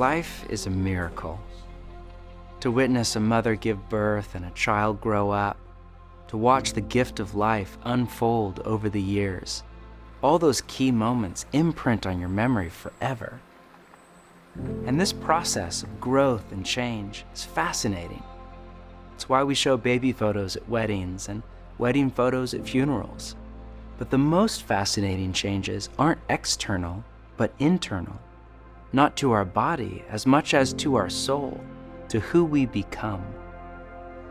Life is a miracle. To witness a mother give birth and a child grow up, to watch the gift of life unfold over the years, all those key moments imprint on your memory forever. And this process of growth and change is fascinating. It's why we show baby photos at weddings and wedding photos at funerals. But the most fascinating changes aren't external, but internal. Not to our body as much as to our soul, to who we become.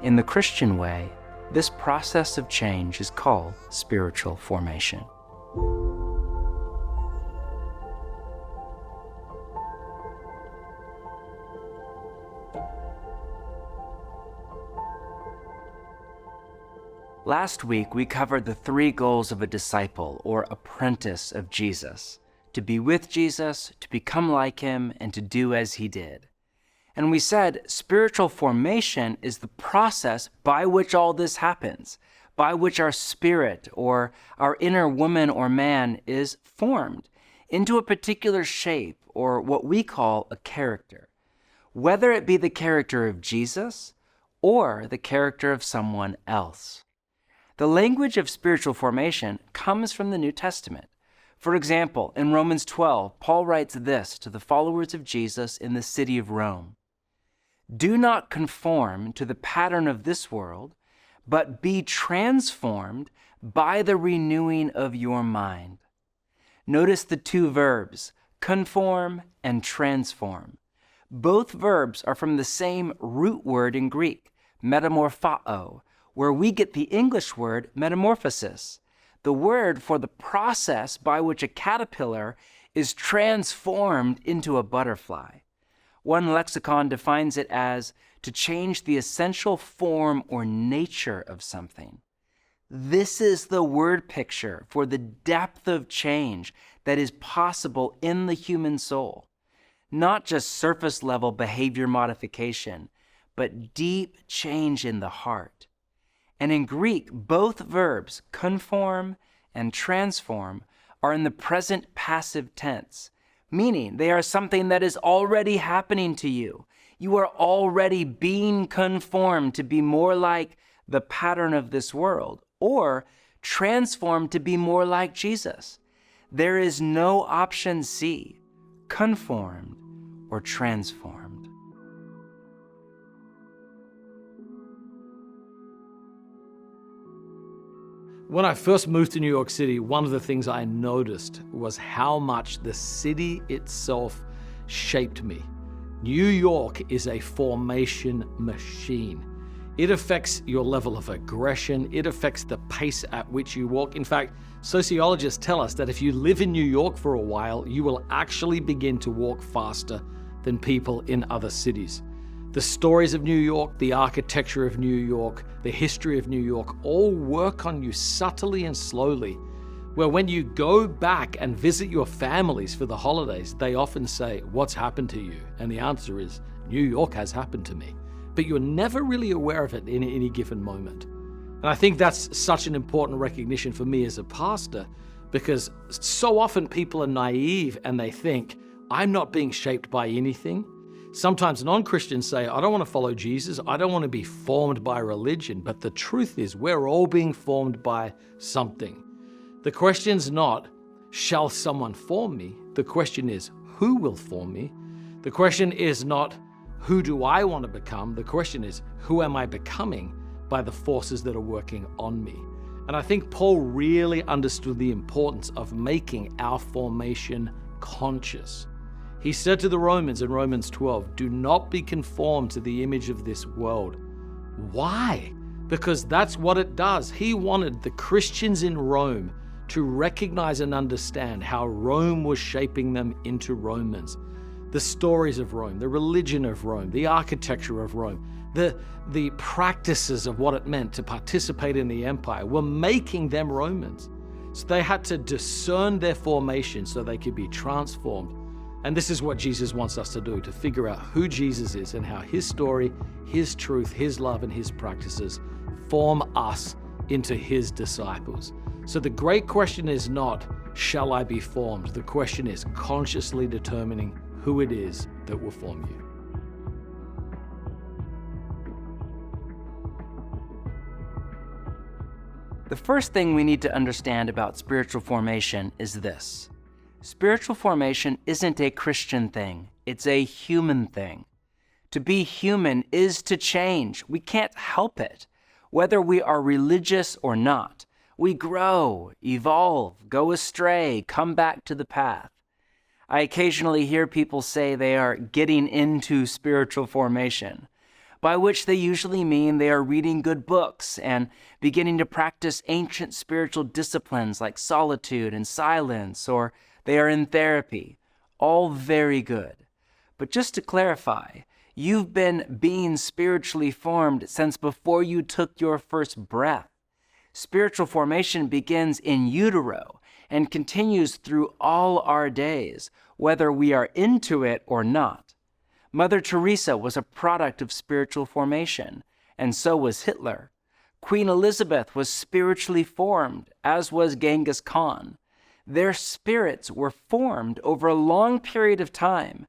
In the Christian way, this process of change is called spiritual formation. Last week, we covered the 3 goals of a disciple or apprentice of Jesus: to be with Jesus, to become like him, and to do as he did. And we said spiritual formation is the process by which all this happens, by which our spirit or our inner woman or man is formed into a particular shape, or what we call a character, whether it be the character of Jesus or the character of someone else. The language of spiritual formation comes from the New Testament. For example, in Romans 12, Paul writes this to the followers of Jesus in the city of Rome: "Do not conform to the pattern of this world, but be transformed by the renewing of your mind." Notice the 2 verbs, conform and transform. Both verbs are from the same root word in Greek, metamorphao, where we get the English word metamorphosis, the word for the process by which a caterpillar is transformed into a butterfly. One lexicon defines it as to change the essential form or nature of something. This is the word picture for the depth of change that is possible in the human soul. Not just surface level behavior modification, but deep change in the heart. And in Greek, both verbs, conform and transform, are in the present passive tense, meaning they are something that is already happening to you. You are already being conformed to be more like the pattern of this world, or transformed to be more like Jesus. There is no option C, conformed or transformed. When I first moved to New York City, one of the things I noticed was how much the city itself shaped me. New York is a formation machine. It affects your level of aggression. It affects the pace at which you walk. In fact, sociologists tell us that if you live in New York for a while, you will actually begin to walk faster than people in other cities. The stories of New York, the architecture of New York, the history of New York all work on you subtly and slowly, where when you go back and visit your families for the holidays, they often say, "What's happened to you?" And the answer is, "New York has happened to me." But you're never really aware of it in any given moment. And I think that's such an important recognition for me as a pastor, because so often people are naive and they think, I'm not being shaped by anything. Sometimes non-Christians say, I don't want to follow Jesus. I don't want to be formed by religion. But the truth is, we're all being formed by something. The question's not, shall someone form me? The question is, who will form me? The question is not, who do I want to become? The question is, who am I becoming by the forces that are working on me? And I think Paul really understood the importance of making our formation conscious. He said to the Romans in Romans 12, do not be conformed to the image of this world. Why? Because that's what it does. He wanted the Christians in Rome to recognize and understand how Rome was shaping them into Romans. The stories of Rome, the religion of Rome, the architecture of Rome, the practices of what it meant to participate in the empire were making them Romans. So they had to discern their formation so they could be transformed. And this is what Jesus wants us to do, to figure out who Jesus is and how his story, his truth, his love, and his practices form us into his disciples. So the great question is not, shall I be formed? The question is consciously determining who it is that will form you. The first thing we need to understand about spiritual formation is this. Spiritual formation isn't a Christian thing, it's a human thing. To be human is to change. We can't help it. Whether we are religious or not, we grow, evolve, go astray, come back to the path. I occasionally hear people say they are getting into spiritual formation, by which they usually mean they are reading good books and beginning to practice ancient spiritual disciplines like solitude and silence, or they are in therapy. All very good. But just to clarify, you've been being spiritually formed since before you took your first breath. Spiritual formation begins in utero and continues through all our days, whether we are into it or not. Mother Teresa was a product of spiritual formation, and so was Hitler. Queen Elizabeth was spiritually formed, as was Genghis Khan. Their spirits were formed over a long period of time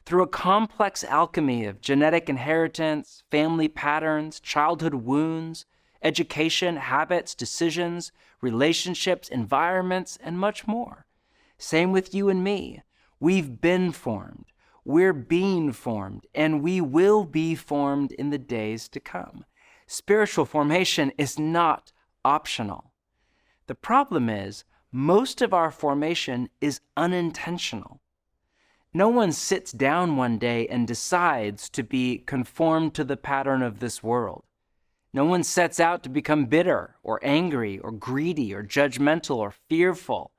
through a complex alchemy of genetic inheritance, family patterns, childhood wounds, education, habits, decisions, relationships, environments, and much more. Same with you and me. We've been formed. We're being formed, and we will be formed in the days to come. Spiritual formation is not optional. The problem is, most of our formation is unintentional. No one sits down one day and decides to be conformed to the pattern of this world. No one sets out to become bitter or angry or greedy or judgmental or fearful.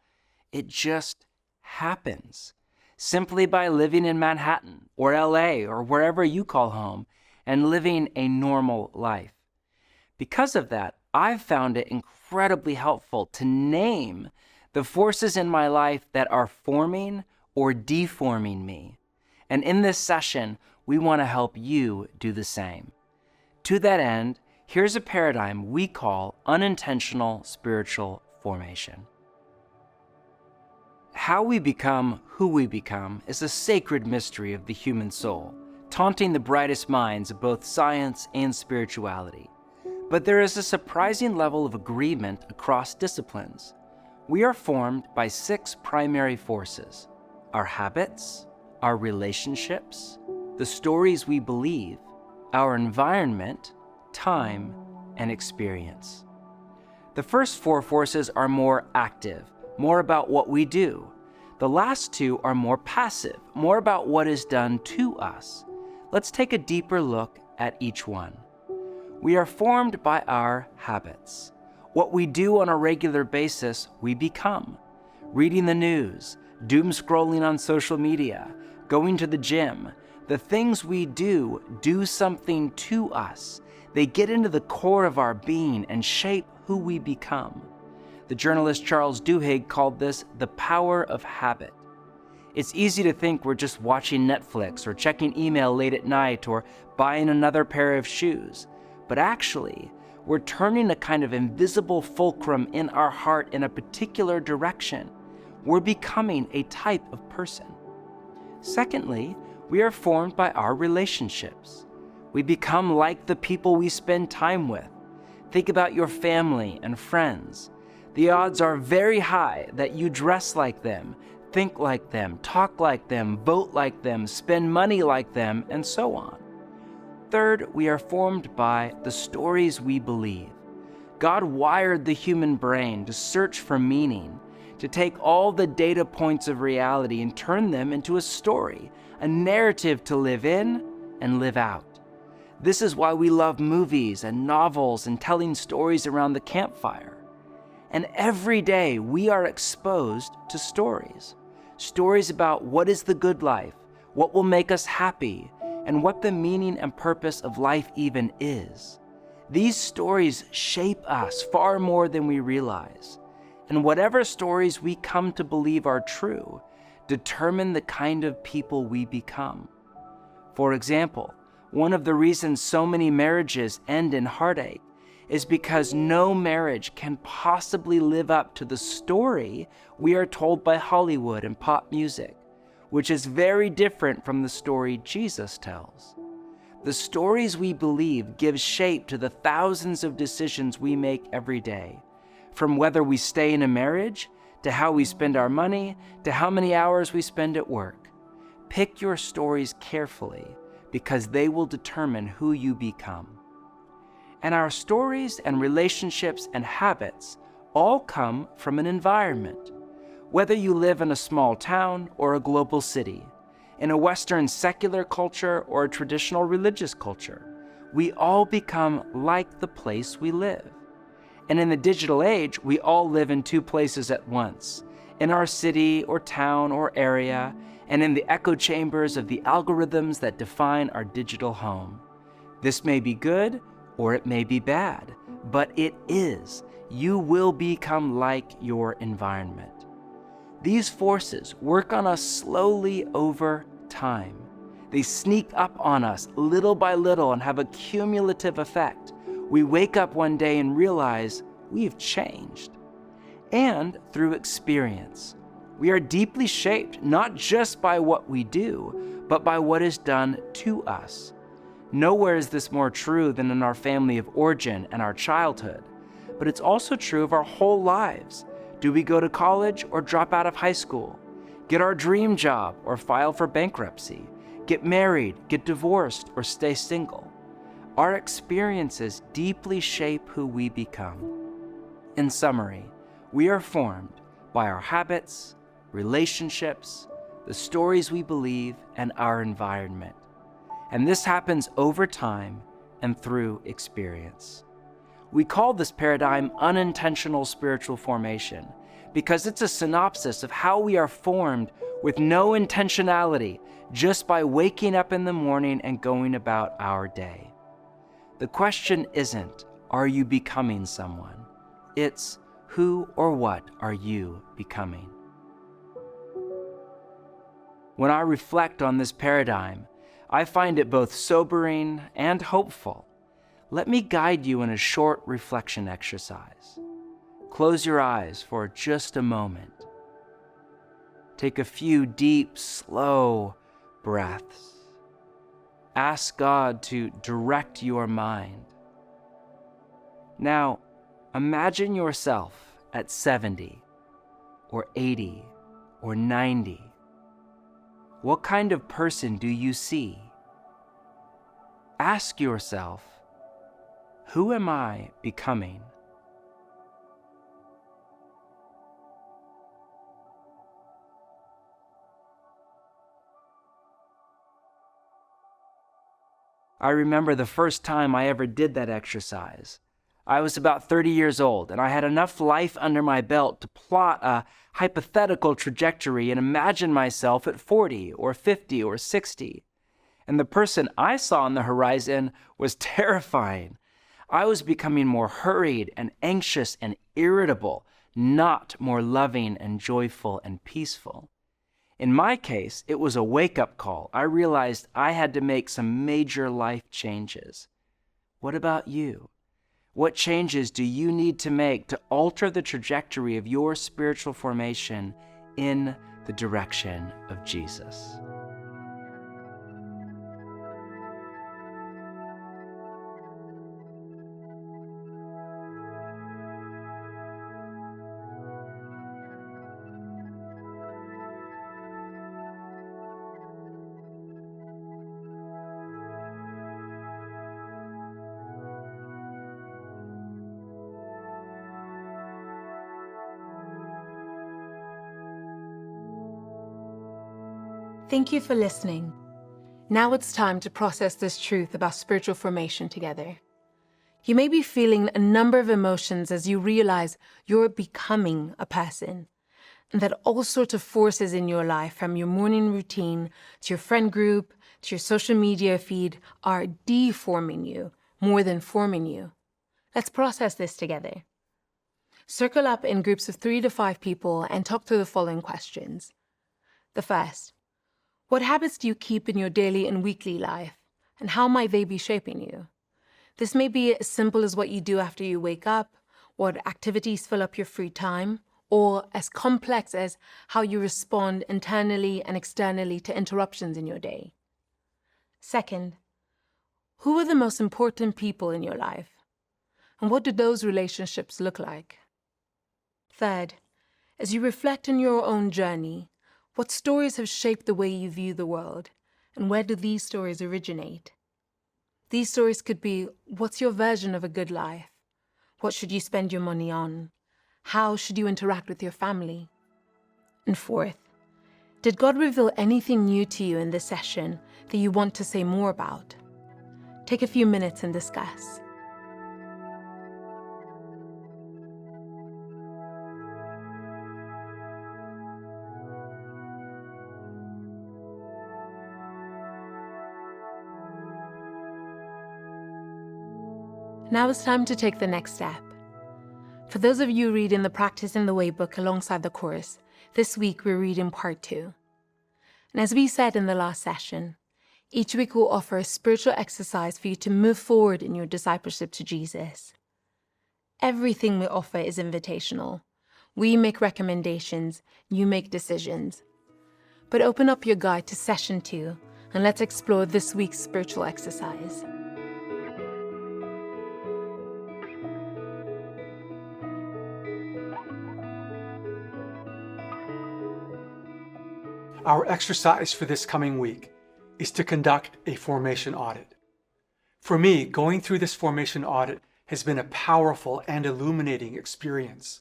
It just happens. Simply by living in Manhattan or LA or wherever you call home and living a normal life. Because of that, I've found it incredibly helpful to name the forces in my life that are forming or deforming me. And in this session, we want to help you do the same. To that end, here's a paradigm we call unintentional spiritual formation. How we become who we become is a sacred mystery of the human soul, taunting the brightest minds of both science and spirituality. But there is a surprising level of agreement across disciplines. We are formed by 6 primary forces: our habits, our relationships, the stories we believe, our environment, time, and experience. The first 4 forces are more active, more about what we do. The last 2 are more passive, more about what is done to us. Let's take a deeper look at each one. We are formed by our habits. What we do on a regular basis, we become. Reading the news, doom scrolling on social media, going to the gym, the things we do something to us. They get into the core of our being and shape who we become. The journalist Charles Duhigg called this the power of habit. It's easy to think we're just watching Netflix or checking email late at night or buying another pair of shoes. But actually, we're turning a kind of invisible fulcrum in our heart in a particular direction. We're becoming a type of person. Secondly, we are formed by our relationships. We become like the people we spend time with. Think about your family and friends. The odds are very high that you dress like them, think like them, talk like them, vote like them, spend money like them, and so on. Third, we are formed by the stories we believe. God wired the human brain to search for meaning, to take all the data points of reality and turn them into a story, a narrative to live in and live out. This is why we love movies and novels and telling stories around the campfire. And every day we are exposed to stories. Stories about what is the good life, what will make us happy, and what the meaning and purpose of life even is. These stories shape us far more than we realize. And whatever stories we come to believe are true, determine the kind of people we become. For example, one of the reasons so many marriages end in heartache is because no marriage can possibly live up to the story we are told by Hollywood and pop music. which is very different from the story Jesus tells. The stories we believe give shape to the thousands of decisions we make every day, from whether we stay in a marriage, to how we spend our money, to how many hours we spend at work. Pick your stories carefully, because they will determine who you become. And our stories and relationships and habits all come from an environment. Whether you live in a small town or a global city, in a Western secular culture or a traditional religious culture, we all become like the place we live. And in the digital age, we all live in two places at once, in our city or town or area, and in the echo chambers of the algorithms that define our digital home. This may be good or it may be bad, but it is. You will become like your environment. These forces work on us slowly over time. They sneak up on us little by little and have a cumulative effect. We wake up one day and realize we've changed. And through experience, we are deeply shaped not just by what we do, but by what is done to us. Nowhere is this more true than in our family of origin and our childhood, but it's also true of our whole lives. Do we go to college or drop out of high school? Get our dream job or file for bankruptcy? Get married, get divorced, or stay single? Our experiences deeply shape who we become. In summary, we are formed by our habits, relationships, the stories we believe, and our environment. And this happens over time and through experience. We call this paradigm unintentional spiritual formation because it's a synopsis of how we are formed with no intentionality, just by waking up in the morning and going about our day. The question isn't, are you becoming someone? It's, who or what are you becoming? When I reflect on this paradigm, I find it both sobering and hopeful. Let me guide you in a short reflection exercise. Close your eyes for just a moment. Take a few deep, slow breaths. Ask God to direct your mind. Now, imagine yourself at 70 or 80 or 90. What kind of person do you see? Ask yourself, who am I becoming? I remember the first time I ever did that exercise. I was about 30 years old, and I had enough life under my belt to plot a hypothetical trajectory and imagine myself at 40 or 50 or 60. And the person I saw on the horizon was terrifying. I was becoming more hurried and anxious and irritable, not more loving and joyful and peaceful. In my case, it was a wake-up call. I realized I had to make some major life changes. What about you? What changes do you need to make to alter the trajectory of your spiritual formation in the direction of Jesus? Thank you for listening. Now it's time to process this truth about spiritual formation together. You may be feeling a number of emotions as you realize you're becoming a person, and that all sorts of forces in your life, from your morning routine to your friend group to your social media feed, are deforming you more than forming you. Let's process this together. Circle up in groups of 3 to 5 people and talk through the following questions. The first: what habits do you keep in your daily and weekly life, and how might they be shaping you? This may be as simple as what you do after you wake up, what activities fill up your free time, or as complex as how you respond internally and externally to interruptions in your day? Second, who are the most important people in your life? And what do those relationships look like? Third, as you reflect on your own journey, what stories have shaped the way you view the world, and where do these stories originate? These stories could be, what's your version of a good life? What should you spend your money on? How should you interact with your family? And fourth, did God reveal anything new to you in this session that you want to say more about? Take a few minutes and discuss. Now it's time to take the next step. For those of you reading the Practice in the Way book alongside the course, this week we're reading part 2. And as we said in the last session, each week we'll offer a spiritual exercise for you to move forward in your discipleship to Jesus. Everything we offer is invitational. We make recommendations, you make decisions. But open up your guide to session 2 and let's explore this week's spiritual exercise. Our exercise for this coming week is to conduct a formation audit. For me, going through this formation audit has been a powerful and illuminating experience.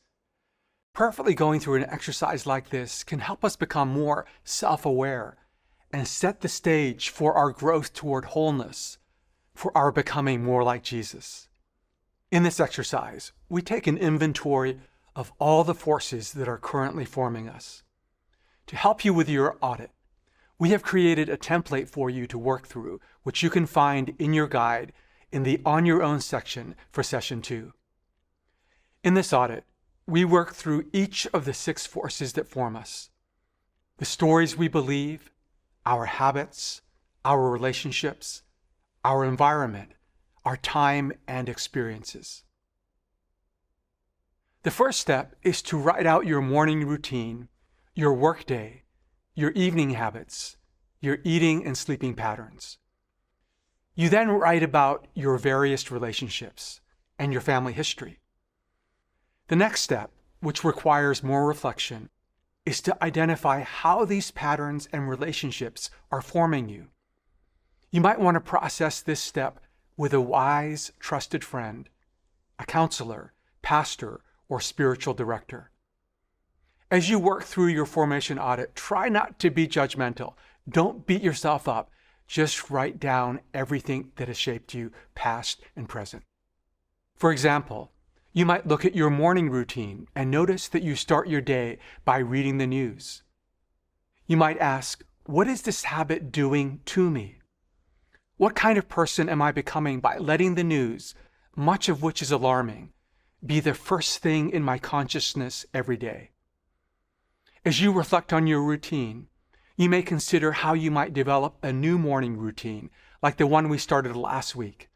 Prayerfully going through an exercise like this can help us become more self-aware and set the stage for our growth toward wholeness, for our becoming more like Jesus. In this exercise, we take an inventory of all the forces that are currently forming us. To help you with your audit, we have created a template for you to work through, which you can find in your guide in the On Your Own section for Session 2. In this audit, we work through each of the 6 forces that form us: the stories we believe, our habits, our relationships, our environment, our time and experiences. The first step is to write out your morning routine, your workday, your evening habits, your eating and sleeping patterns. You then write about your various relationships and your family history. The next step, which requires more reflection, is to identify how these patterns and relationships are forming you. You might want to process this step with a wise, trusted friend, a counselor, pastor, or spiritual director. As you work through your formation audit, try not to be judgmental. Don't beat yourself up. Just write down everything that has shaped you, past and present. For example, you might look at your morning routine and notice that you start your day by reading the news. You might ask, what is this habit doing to me? What kind of person am I becoming by letting the news, much of which is alarming, be the first thing in my consciousness every day? As you reflect on your routine, you may consider how you might develop a new morning routine, like the one we started last week,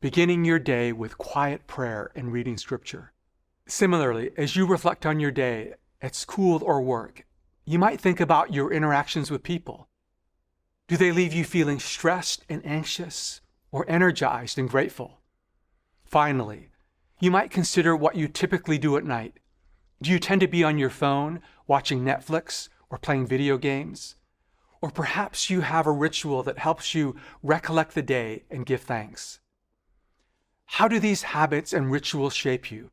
beginning your day with quiet prayer and reading scripture. Similarly, as you reflect on your day at school or work, you might think about your interactions with people. Do they leave you feeling stressed and anxious, or energized and grateful? Finally, you might consider what you typically do at night. Do you tend to be on your phone, watching Netflix, or playing video games? Or perhaps you have a ritual that helps you recollect the day and give thanks. How do these habits and rituals shape you?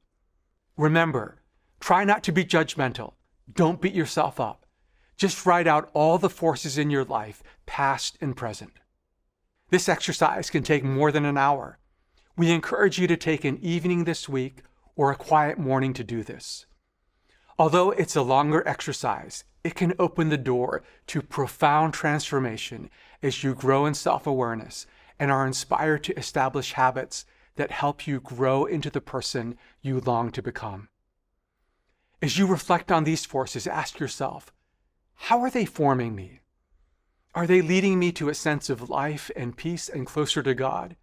Remember, try not to be judgmental. Don't beat yourself up. Just write out all the forces in your life, past and present. This exercise can take more than an hour. We encourage you to take an evening this week or a quiet morning to do this. Although it's a longer exercise, it can open the door to profound transformation as you grow in self-awareness and are inspired to establish habits that help you grow into the person you long to become. As you reflect on these forces, ask yourself, how are they forming me? Are they leading me to a sense of life and peace and closer to God?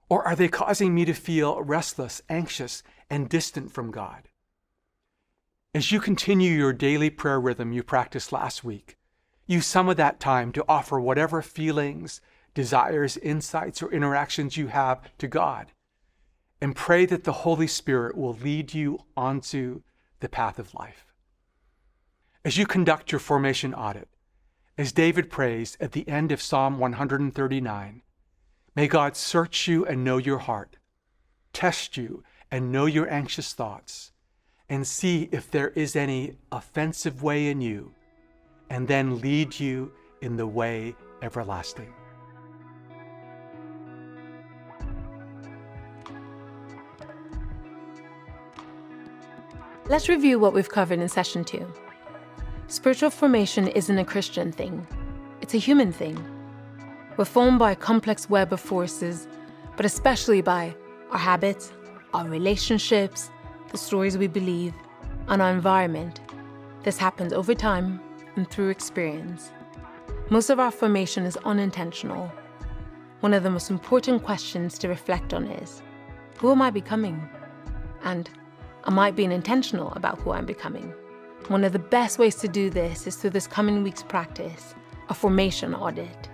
Or are they causing me to feel restless, anxious, and distant from God? As you continue your daily prayer rhythm you practiced last week, use some of that time to offer whatever feelings, desires, insights, or interactions you have to God, and pray that the Holy Spirit will lead you onto the path of life. As you conduct your formation audit, as David prays at the end of Psalm 139, may God search you and know your heart, test you and know your anxious thoughts, and see if there is any offensive way in you, and then lead you in the way everlasting. Let's review what we've covered in session 2. Spiritual formation isn't a Christian thing. It's a human thing. We're formed by a complex web of forces, but especially by our habits, our relationships, the stories we believe, and our environment. This happens over time and through experience. Most of our formation is unintentional. One of the most important questions to reflect on is, who am I becoming? And am I being intentional about who I'm becoming? One of the best ways to do this is through this coming week's practice, a formation audit.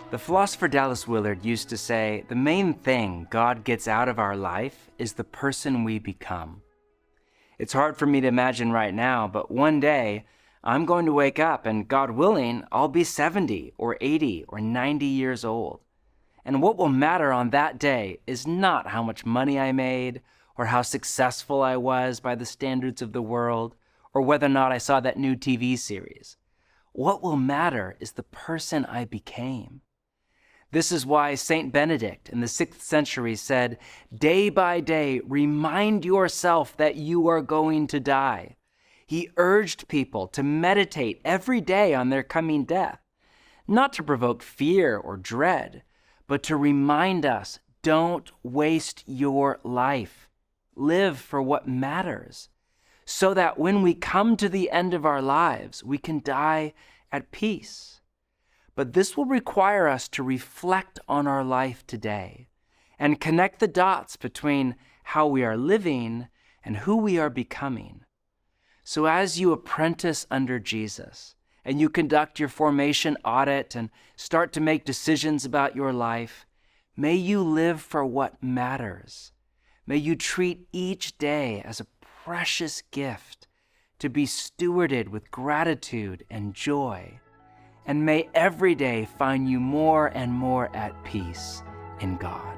The philosopher Dallas Willard used to say, the main thing God gets out of our life is the person we become. It's hard for me to imagine right now, but one day I'm going to wake up and, God willing, I'll be 70 or 80 or 90 years old. And what will matter on that day is not how much money I made or how successful I was by the standards of the world or whether or not I saw that new TV series. What will matter is the person I became. This is why Saint Benedict in the 6th century said, day by day, remind yourself that you are going to die. He urged people to meditate every day on their coming death, not to provoke fear or dread, but to remind us, don't waste your life. Live for what matters, so that when we come to the end of our lives, we can die at peace. But this will require us to reflect on our life today and connect the dots between how we are living and who we are becoming. So as you apprentice under Jesus and you conduct your formation audit and start to make decisions about your life, may you live for what matters. May you treat each day as a precious gift to be stewarded with gratitude and joy. And may every day find you more and more at peace in God.